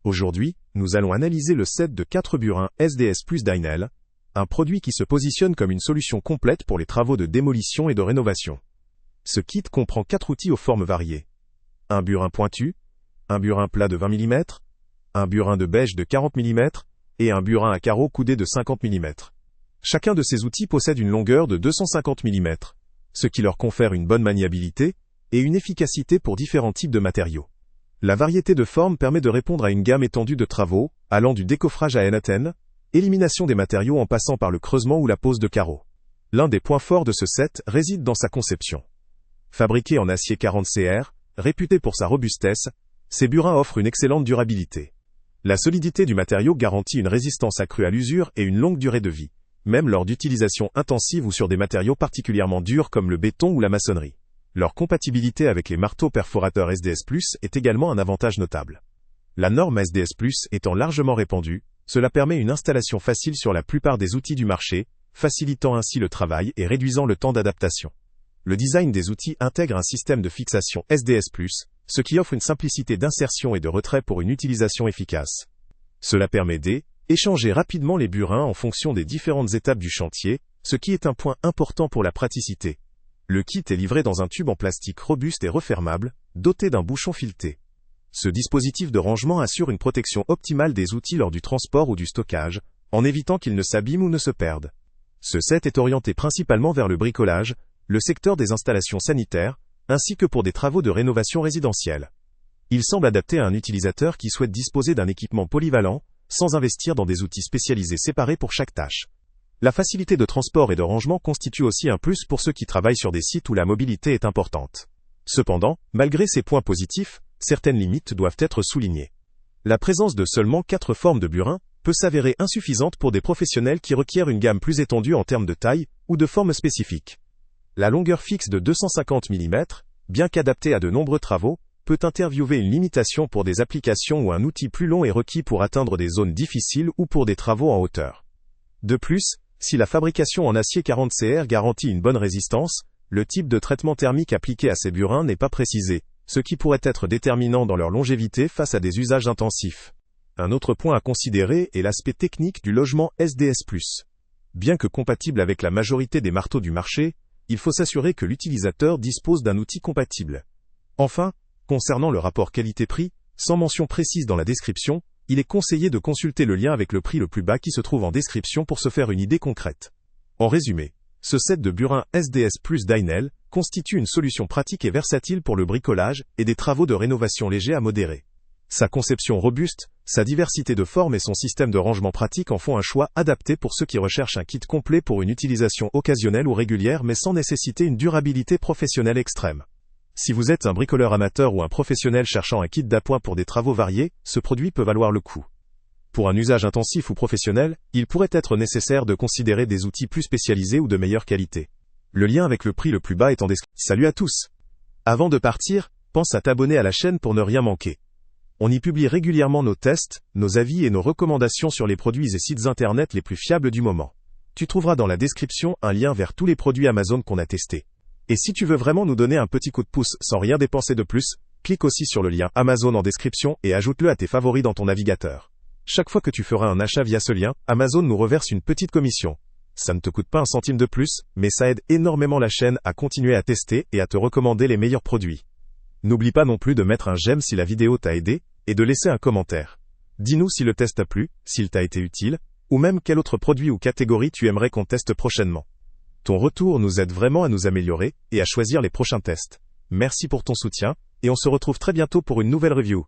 Aujourd'hui, nous allons analyser le set de 4 burins SDS plus Dynel, un produit qui se positionne comme une solution complète pour les travaux de démolition et de rénovation. Ce kit comprend 4 outils aux formes variées. Un burin pointu, un burin plat de 20 mm, un burin de beige de 40 mm et un burin à carreaux coudé de 50 mm. Chacun de ces outils possède une longueur de 250 mm, ce qui leur confère une bonne maniabilité et une efficacité pour différents types de matériaux. La variété de formes permet de répondre à une gamme étendue de travaux, allant du décoffrage à N-Aten, élimination des matériaux en passant par le creusement ou la pose de carreaux. L'un des points forts de ce set réside dans sa conception. Fabriqués en acier 40 CR, réputé pour sa robustesse, ces burins offrent une excellente durabilité. La solidité du matériau garantit une résistance accrue à l'usure et une longue durée de vie, même lors d'utilisation intensive ou sur des matériaux particulièrement durs comme le béton ou la maçonnerie. Leur compatibilité avec les marteaux perforateurs SDS+, est également un avantage notable. La norme SDS+, étant largement répandue, cela permet une installation facile sur la plupart des outils du marché, facilitant ainsi le travail et réduisant le temps d'adaptation. Le design des outils intègre un système de fixation SDS+, ce qui offre une simplicité d'insertion et de retrait pour une utilisation efficace. Cela permet d'échanger rapidement les burins en fonction des différentes étapes du chantier, ce qui est un point important pour la praticité. Le kit est livré dans un tube en plastique robuste et refermable, doté d'un bouchon fileté. Ce dispositif de rangement assure une protection optimale des outils lors du transport ou du stockage, en évitant qu'ils ne s'abîment ou ne se perdent. Ce set est orienté principalement vers le bricolage, le secteur des installations sanitaires, ainsi que pour des travaux de rénovation résidentielle. Il semble adapté à un utilisateur qui souhaite disposer d'un équipement polyvalent, sans investir dans des outils spécialisés séparés pour chaque tâche. La facilité de transport et de rangement constitue aussi un plus pour ceux qui travaillent sur des sites où la mobilité est importante. Cependant, malgré ces points positifs, certaines limites doivent être soulignées. La présence de seulement 4 formes de burins peut s'avérer insuffisante pour des professionnels qui requièrent une gamme plus étendue en termes de taille ou de forme spécifique. La longueur fixe de 250 mm, bien qu'adaptée à de nombreux travaux, peut interviewer une limitation pour des applications où un outil plus long est requis pour atteindre des zones difficiles ou pour des travaux en hauteur. De plus, si la fabrication en acier 40 CR garantit une bonne résistance, le type de traitement thermique appliqué à ces burins n'est pas précisé, ce qui pourrait être déterminant dans leur longévité face à des usages intensifs. Un autre point à considérer est l'aspect technique du logement SDS+. Bien que compatible avec la majorité des marteaux du marché, il faut s'assurer que l'utilisateur dispose d'un outil compatible. Enfin, concernant le rapport qualité-prix, sans mention précise dans la description, il est conseillé de consulter le lien avec le prix le plus bas qui se trouve en description pour se faire une idée concrète. En résumé, ce set de burins SDS plus Dynel constitue une solution pratique et versatile pour le bricolage et des travaux de rénovation légers à modérés. Sa conception robuste, sa diversité de formes et son système de rangement pratique en font un choix adapté pour ceux qui recherchent un kit complet pour une utilisation occasionnelle ou régulière mais sans nécessiter une durabilité professionnelle extrême. Si vous êtes un bricoleur amateur ou un professionnel cherchant un kit d'appoint pour des travaux variés, ce produit peut valoir le coup. Pour un usage intensif ou professionnel, il pourrait être nécessaire de considérer des outils plus spécialisés ou de meilleure qualité. Le lien avec le prix le plus bas est en description. Salut à tous! Avant de partir, pense à t'abonner à la chaîne pour ne rien manquer. On y publie régulièrement nos tests, nos avis et nos recommandations sur les produits et sites internet les plus fiables du moment. Tu trouveras dans la description un lien vers tous les produits Amazon qu'on a testés. Et si tu veux vraiment nous donner un petit coup de pouce sans rien dépenser de plus, clique aussi sur le lien Amazon en description et ajoute-le à tes favoris dans ton navigateur. Chaque fois que tu feras un achat via ce lien, Amazon nous reverse une petite commission. Ça ne te coûte pas un centime de plus, mais ça aide énormément la chaîne à continuer à tester et à te recommander les meilleurs produits. N'oublie pas non plus de mettre un j'aime si la vidéo t'a aidé, et de laisser un commentaire. Dis-nous si le test t'a plu, s'il t'a été utile, ou même quel autre produit ou catégorie tu aimerais qu'on teste prochainement. Ton retour nous aide vraiment à nous améliorer et à choisir les prochains tests. Merci pour ton soutien, et on se retrouve très bientôt pour une nouvelle review.